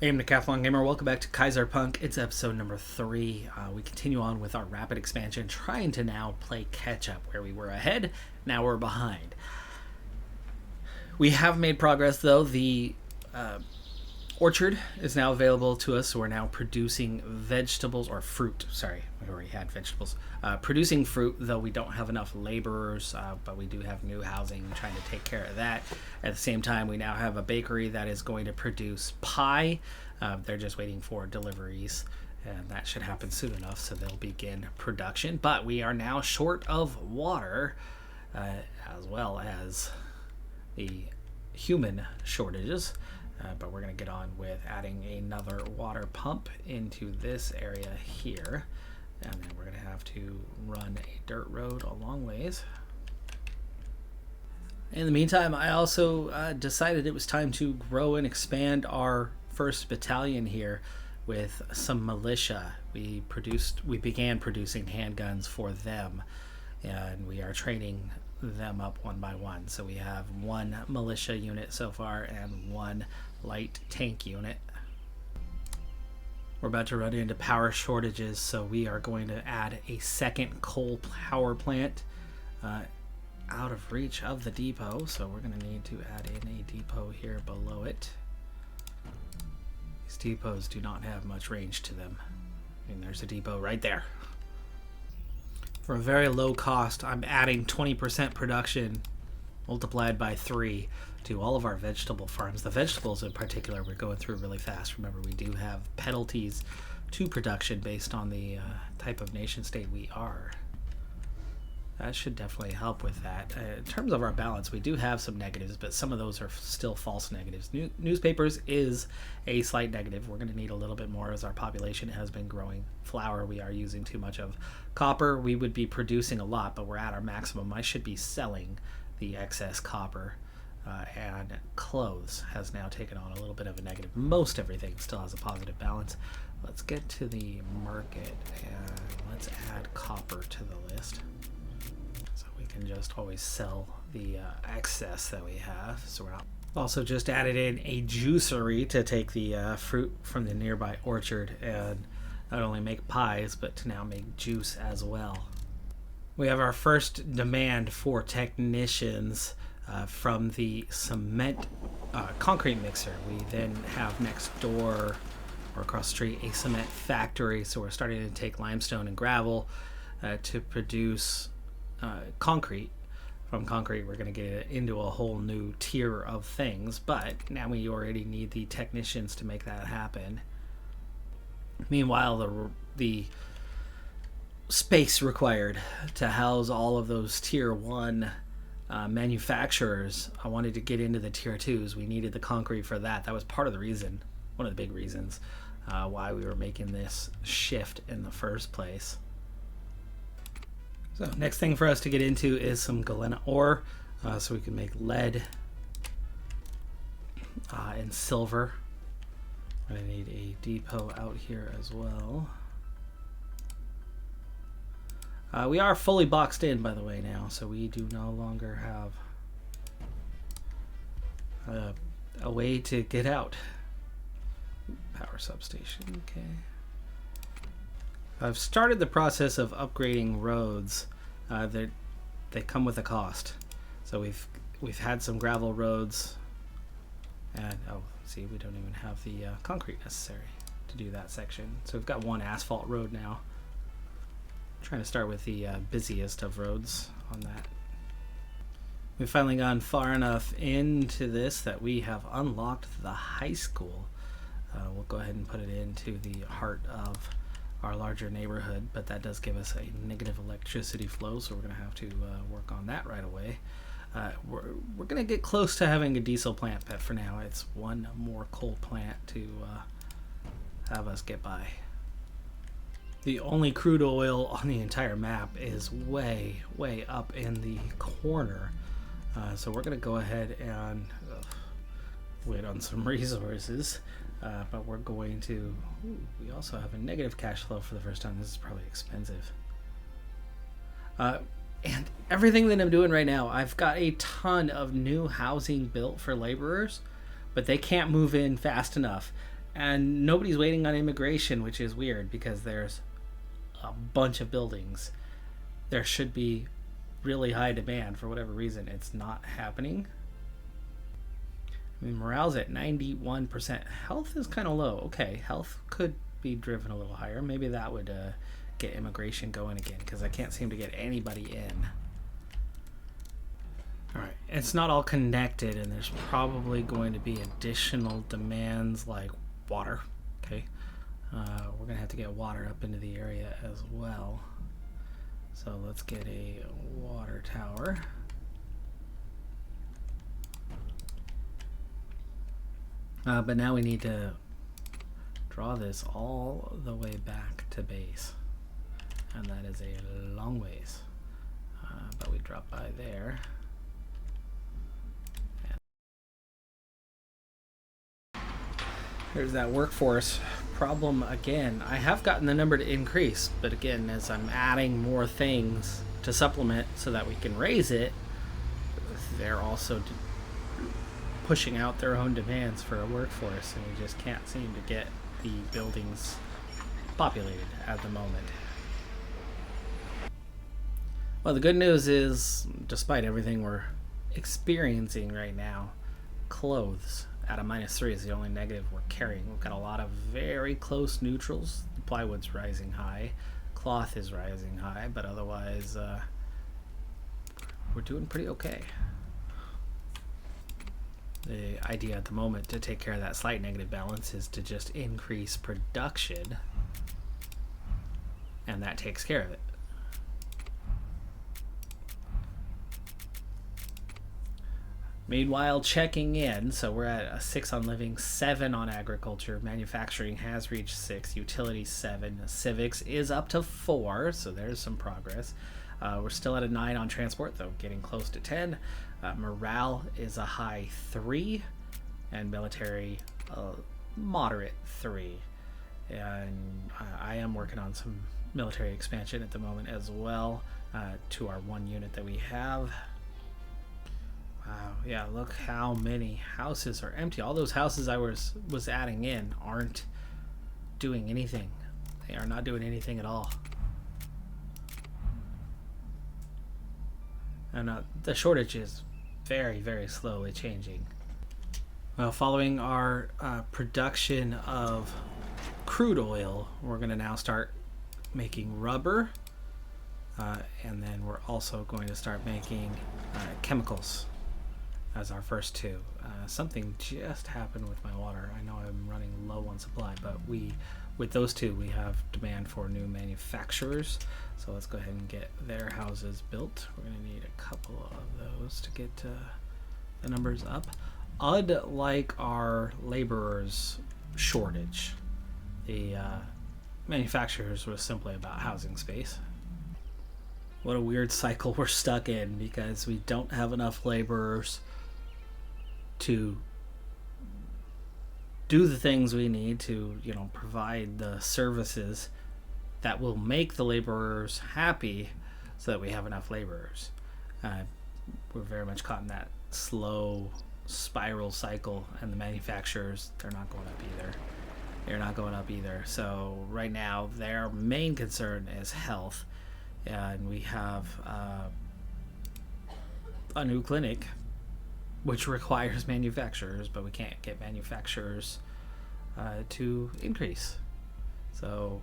Hey, I'm Decathlon Gamer. Welcome back to Kaiserpunk. It's episode number 3. We continue on with our rapid expansion, trying to now play catch up. Where we were ahead, now we're behind. We have made progress, though. The orchard is now available to us, so we're now producing vegetables, or fruit. Sorry, we already had vegetables. Producing fruit, though we don't have enough laborers, but we do have new housing, trying to take care of that. At the same time, we now have a bakery that is going to produce pie. They're just waiting for deliveries, and that should happen soon enough, so they'll begin production. But we are now short of water, as well as the human shortages. But we're going to get on with adding another water pump into this area here. And then we're going to have to run a dirt road a long ways. In the meantime, I also decided it was time to grow and expand our first battalion here with some militia. We began producing handguns for them, and we are training them up one by one. So we have one militia unit so far and one light tank unit. We're about to run into power shortages, so we are going to add a second coal power plant out of reach of the depot, so we're going to need to add in a depot here below it. These depots do not have much range to them. I mean, there's a depot right there. For a very low cost, I'm adding 20% production multiplied by 3 to all of our vegetable farms. The vegetables in particular we're going through really fast. Remember, we do have penalties to production based on the type of nation state we are. That should definitely help with that. In terms of our balance, we do have some negatives, but some of those are still false negatives. Newspapers is a slight negative. We're going to need a little bit more as our population has been growing. Flour, we are using too much of. Copper, we would be producing a lot, but we're at our maximum. I should be selling the excess copper. And clothes has now taken on a little bit of a negative. Most everything still has a positive balance. Let's get to the market and let's add copper to the list. Can just always sell the excess that we have. So we're not. Also just added in a juicery to take the fruit from the nearby orchard and not only make pies, but to now make juice as well. We have our first demand for technicians from the cement concrete mixer. We then have next door or across the street a cement factory, so we're starting to take limestone and gravel to produce concrete. From concrete, we're going to get into a whole new tier of things, but now we already need the technicians to make that happen. Meanwhile, the space required to house all of those tier 1 manufacturers, I wanted to get into the tier 2s. We needed the concrete for that. That was part of the reason, one of the big reasons why we were making this shift in the first place. So next thing for us to get into is some galena ore, so we can make lead and silver. I need a depot out here as well. We are fully boxed in, by the way, now, so we do no longer have a way to get out. Power substation, okay. I've started the process of upgrading roads. They come with a cost. So we've had some gravel roads, and see, we don't even have the concrete necessary to do that section. So we've got one asphalt road now. I'm trying to start with the busiest of roads on that. We've finally gone far enough into this that we have unlocked the high school. We'll go ahead and put it into the heart of our larger neighborhood, but that does give us a negative electricity flow, so we're going to have to work on that right away. We're going to get close to having a diesel plant, but for now it's one more coal plant to have us get by. The only crude oil on the entire map is way up in the corner, so we're going to go ahead and wait on some resources. But we're going to. We also have a negative cash flow for the first time. This is probably expensive. And everything that I'm doing right now, I've got a ton of new housing built for laborers, but they can't move in fast enough And nobody's waiting on immigration, which is weird because there's a bunch of buildings. There should be really high demand. For whatever reason, it's not happening. I mean, morale's at 91%. Health is kind of low. Okay, health could be driven a little higher. Maybe that would get immigration going again, because I can't seem to get anybody in. Alright, it's not all connected, and there's probably going to be additional demands like water. Okay, we're going to have to get water up into the area as well. So let's get a water tower. But now we need to draw this all the way back to base. And that is a long ways. But we drop by there. There's that workforce problem again. I have gotten the number to increase, but again, as I'm adding more things to supplement so that we can raise it, they're also pushing out their own demands for a workforce, and we just can't seem to get the buildings populated at the moment. Well, the good news is, despite everything we're experiencing right now, clothes at a -3 is the only negative we're carrying. We've got a lot of very close neutrals. The plywood's rising high, cloth is rising high, but otherwise we're doing pretty okay. The idea at the moment to take care of that slight negative balance is to just increase production, and that takes care of it. Meanwhile, checking in, so we're at a 6 on living, 7 on agriculture. Manufacturing has reached 6, utility 7, civics is up to 4, so there's some progress. We're still at a 9 on transport, though getting close to 10. Morale is a high 3, and military moderate 3. And I am working on some military expansion at the moment as well, to our 1 unit that we have. Wow, yeah, look how many houses are empty. All those houses I was adding in aren't doing anything. They are not doing anything at all. And the shortage is very, very slowly changing. Well, following our production of crude oil, we're going to now start making rubber. And then we're also going to start making chemicals as our first 2. Something just happened with my water. I know I'm running low on supply, but with those 2 we have demand for new manufacturers. So let's go ahead and get their houses built. We're going to need a couple of those to get the numbers up. Unlike our laborers shortage, the manufacturers was simply about housing space. What a weird cycle we're stuck in, because we don't have enough laborers to do the things we need to, provide the services that will make the laborers happy, so that we have enough laborers. We're very much caught in that slow spiral cycle, and the manufacturers, they're not going up either. They're not going up either. So right now, their main concern is health, and we have a new clinic which requires manufacturers, but we can't get manufacturers to increase. So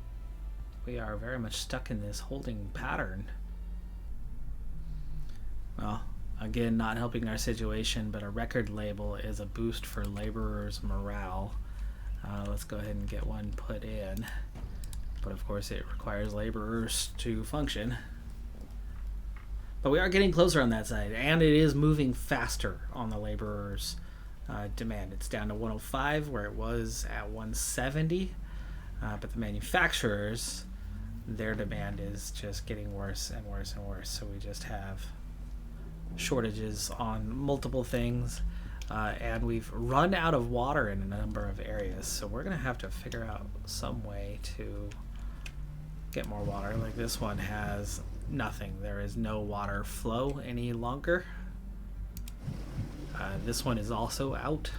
we are very much stuck in this holding pattern. Well, again, not helping our situation, but a record label is a boost for laborers' morale. Let's go ahead and get one put in. But of course it requires laborers to function. But we are getting closer on that side, and it is moving faster on the laborers' demand. It's down to 105 where it was at 170, but the manufacturers, their demand is just getting worse and worse and worse. So we just have shortages on multiple things, and we've run out of water in a number of areas. So we're going to have to figure out some way to get more water. Like this one has nothing. There is no water flow any longer. This one is also out.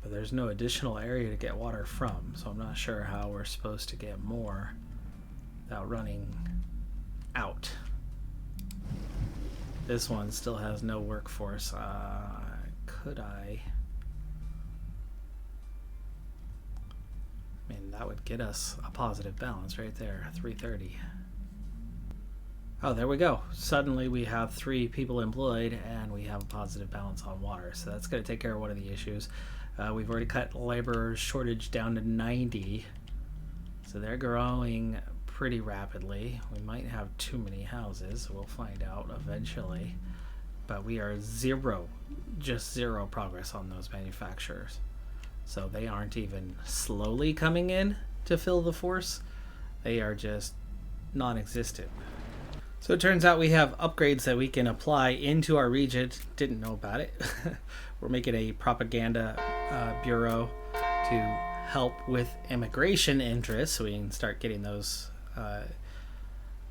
But there's no additional area to get water from, so I'm not sure how we're supposed to get more without running out. This one still has no workforce. Could I? I mean, that would get us a positive balance right there, 330. Oh, there we go. Suddenly we have 3 people employed and we have a positive balance on water. So that's going to take care of one of the issues. We've already cut labor shortage down to 90. So they're growing pretty rapidly. We might have too many houses. We'll find out eventually. But we are just zero progress on those manufacturers. So they aren't even slowly coming in to fill the force. They are just non-existent. So it turns out we have upgrades that we can apply into our region. Didn't know about it. We're making a propaganda bureau to help with immigration interests, so we can start getting those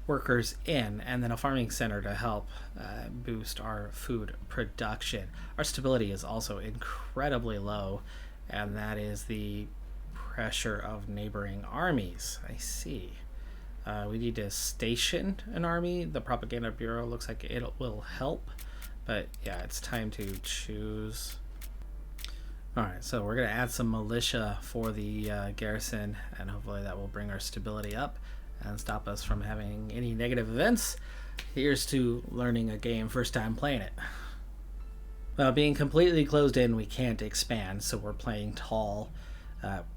workers in, and then a farming center to help boost our food production. Our stability is also incredibly low, and that is the pressure of neighboring armies. I see. We need to station an army. The propaganda bureau looks like it will help, but yeah, it's time to choose. Alright, so we're going to add some militia for the garrison, and hopefully that will bring our stability up and stop us from having any negative events. Here's to learning a game first time playing it. Well, being completely closed in, we can't expand, so we're playing tall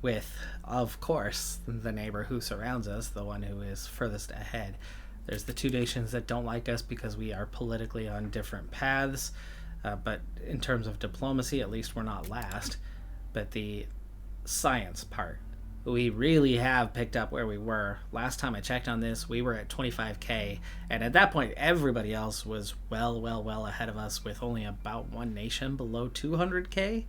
with, of course, the neighbor who surrounds us, the one who is furthest ahead. There's the 2 nations that don't like us because we are politically on different paths, but in terms of diplomacy, at least we're not last. But the science part, we really have picked up where we were. Last time I checked on this, we were at 25k, and at that point everybody else was well ahead of us, with only about 1 nation below 200k.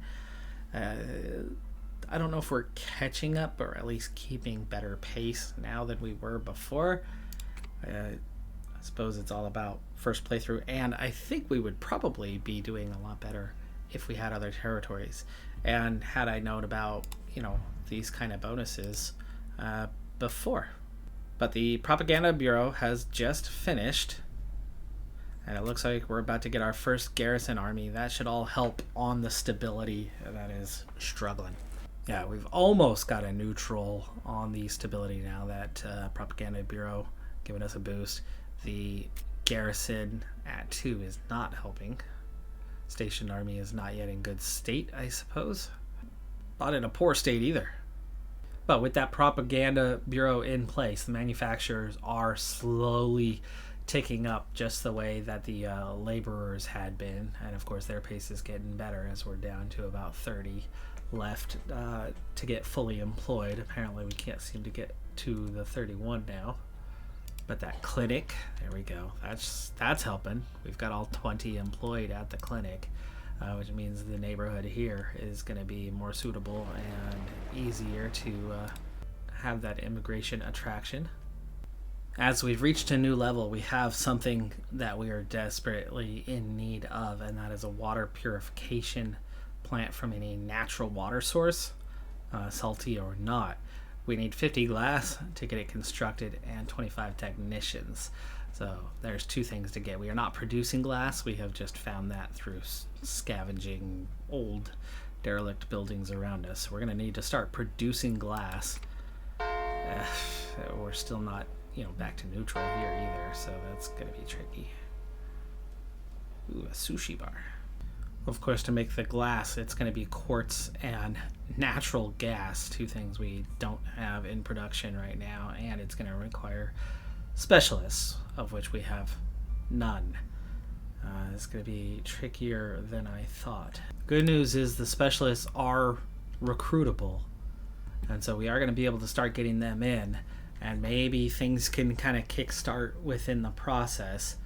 I don't know if we're catching up, or at least keeping better pace now than we were before. I suppose it's all about first playthrough, and I think we would probably be doing a lot better if we had other territories, and had I known about, these kind of bonuses before. But the Propaganda Bureau has just finished, and it looks like we're about to get our first garrison army. That should all help on the stability that is struggling. Yeah, we've almost got a neutral on the stability now that Propaganda Bureau giving us a boost. The garrison at 2 is not helping. Stationed army is not yet in good state, I suppose. Not in a poor state either. But with that Propaganda Bureau in place, the manufacturers are slowly ticking up just the way that the laborers had been. And of course their pace is getting better as we're down to about 30 left to get fully employed. Apparently we can't seem to get to the 31 now. But that clinic, there we go, that's helping. We've got all 20 employed at the clinic, which means the neighborhood here is going to be more suitable and easier to have that immigration attraction. As we've reached a new level, we have something that we are desperately in need of, and that is a water purification plant from any natural water source, salty or not. We need 50 glass to get it constructed and 25 technicians. So there's 2 things to get. We are not producing glass. We have just found that through scavenging old derelict buildings around us. We're going to need to start producing glass. We're still not, back to neutral here either, so that's going to be tricky. Ooh, a sushi bar. Of course, to make the glass, it's going to be quartz and natural gas, 2 things we don't have in production right now, and it's going to require specialists, of which we have none. It's going to be trickier than I thought. Good news is the specialists are recruitable, and so we are going to be able to start getting them in, and maybe things can kind of kickstart within the process.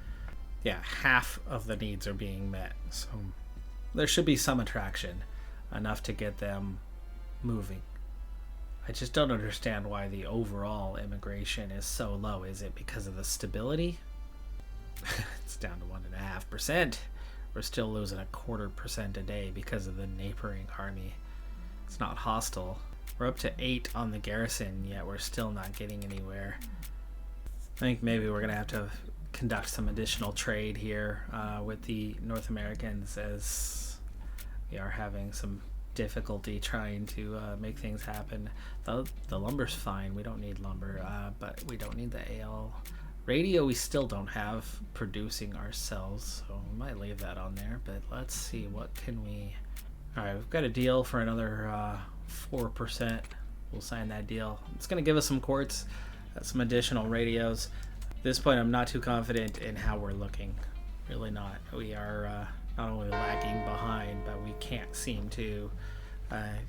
Yeah, half of the needs are being met, so there should be some attraction, enough to get them moving. I just don't understand why the overall immigration is so low. Is it because of the stability? It's down to 1.5%. We're still losing 0.25% a day because of the neighboring army. It's not hostile. We're up to 8 on the garrison, yet we're still not getting anywhere. I think maybe we're gonna have to conduct some additional trade here with the North Americans, as we are having some difficulty trying to make things happen. The lumber's fine. We don't need lumber, but we don't need the ale. Radio we still don't have producing ourselves, so we might leave that on there. But let's see, what can we... Alright, we've got a deal for another 4%. We'll sign that deal. It's going to give us some quartz, some additional radios. At this point, I'm not too confident in how we're looking. Really not. We are not only lagging behind, but we can't seem to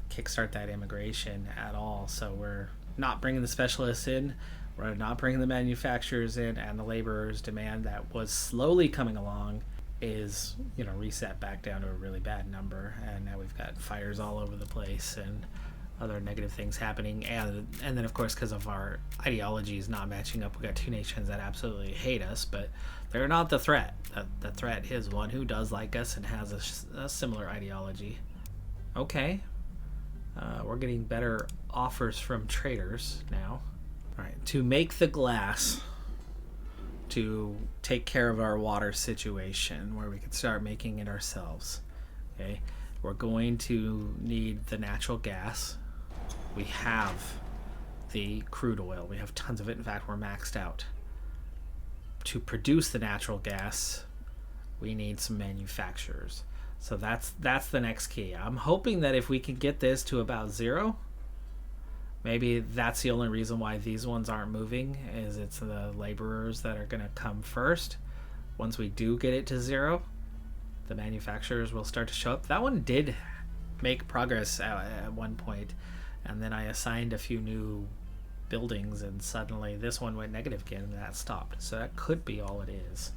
kickstart that immigration at all. So we're not bringing the specialists in. We're not bringing the manufacturers in, and the laborers' demand that was slowly coming along is, you know, reset back down to a really bad number. And now we've got fires all over the place and other negative things happening. And then, of course, because of our ideologies not matching up, we've got two nations that absolutely hate us, but they're not the threat. The threat is one who does like us and has a similar ideology. Okay. We're getting better offers from traders now. All right, to make the glass, to take care of our water situation where we can start making it ourselves. Okay, we're going to need the natural gas. We have the crude oil. We have tons of it. In fact, we're maxed out. To produce the natural gas, we need some manufacturers. So that's the next key. I'm hoping that if we can get this to about 0, maybe that's the only reason why these ones aren't moving, is it's the laborers that are going to come first. Once we do get it to 0, the manufacturers will start to show up. That one did make progress at one point, and then I assigned a few new buildings, and suddenly this one went negative again, and that stopped. So that could be all it is.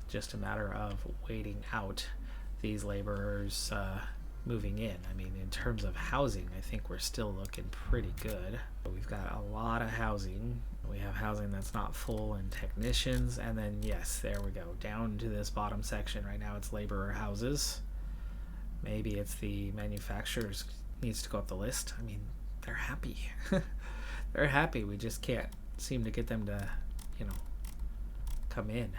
Just a matter of waiting out these laborers moving in. I mean, in terms of housing, I think we're still looking pretty good. But we've got a lot of housing. We have housing that's not full and technicians, and then yes, there we go, down to this bottom section. Right now it's laborer houses. Maybe it's the manufacturers needs to go up the list. I mean, they're happy. They're happy. We just can't seem to get them to, you know, come in.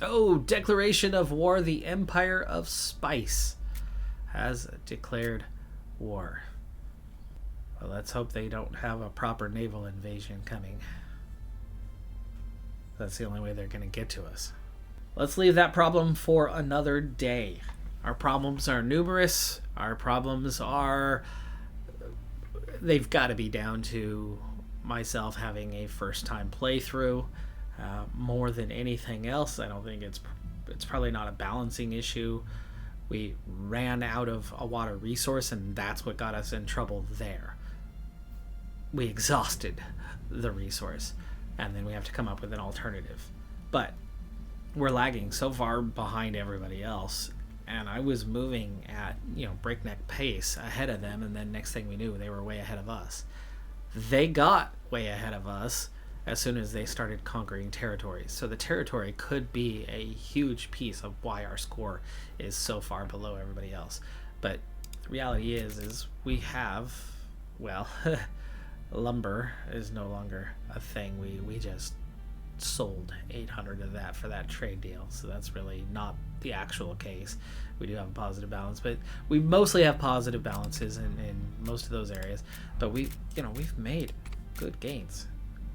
Oh, declaration of war. The Empire of Spice has declared war. Well, let's hope they don't have a proper naval invasion coming. That's the only way they're going to get to us. Let's leave that problem for another day. Our problems are numerous. Our problems are... They've got to be down to myself having a first-time playthrough. More than anything else, I don't think it's probably not a balancing issue. We ran out of a water resource, and that's what got us in trouble there. We exhausted the resource, and then we have to come up with an alternative. But we're lagging so far behind everybody else, and I was moving at, you know, breakneck pace ahead of them, and then next thing we knew, they were way ahead of us. They got way ahead of us as soon as they started conquering territories. So the territory could be a huge piece of why our score is so far below everybody else. But the reality is we have, well, lumber is no longer a thing. We just sold 800 of that for that trade deal. So that's really not the actual case. We do have a positive balance, but we mostly have positive balances in most of those areas. But we've made good gains.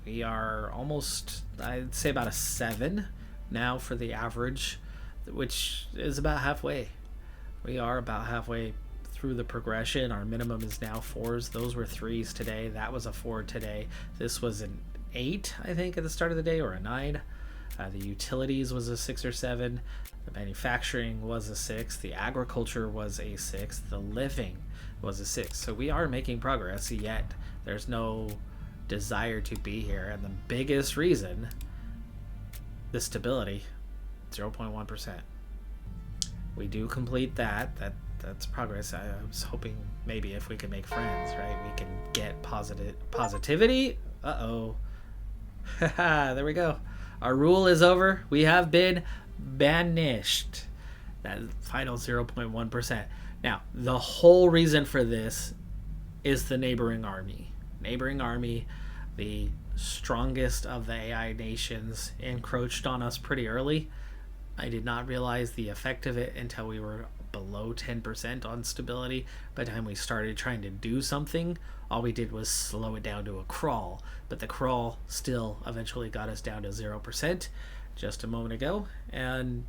We are almost, I'd say, about a 7 now for the average, which is about halfway. We are about halfway through the progression. Our minimum is now 4s. Those were 3s today. That was a 4 today. This was an 8, I think, at the start of the day, or a 9. The utilities was a 6 or 7. The manufacturing was a 6. The agriculture was a 6. The living was a 6. So we are making progress, yet there's no desire to be here. And the biggest reason, the stability, 0.1%. We do complete that's progress. I was hoping maybe if we could make friends, right, we can get positivity. There we go. Our rule is over. We have been banished. That final 0.1%. Now, the whole reason for this is the neighboring army. Neighboring army, the strongest of the AI nations, encroached on us pretty early. I did not realize the effect of it until we were below 10% on stability. By the time we started trying to do something, all we did was slow it down to a crawl. But the crawl still eventually got us down to 0% just a moment ago, and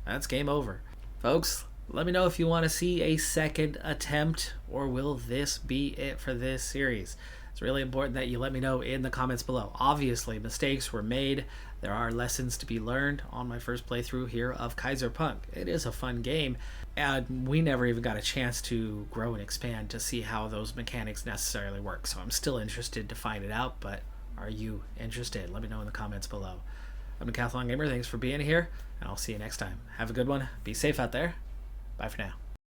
that's game over. Folks, let me know if you want to see a second attempt, or will this be it for this series? It's really important that you let me know in the comments below. Obviously, mistakes were made. There are lessons to be learned on my first playthrough here of Kaiserpunk. It is a fun game, and we never even got a chance to grow and expand to see how those mechanics necessarily work. So I'm still interested to find it out, but are you interested? Let me know in the comments below. I'm Decathlon Gamer. Thanks for being here, and I'll see you next time. Have a good one. Be safe out there. Bye for now.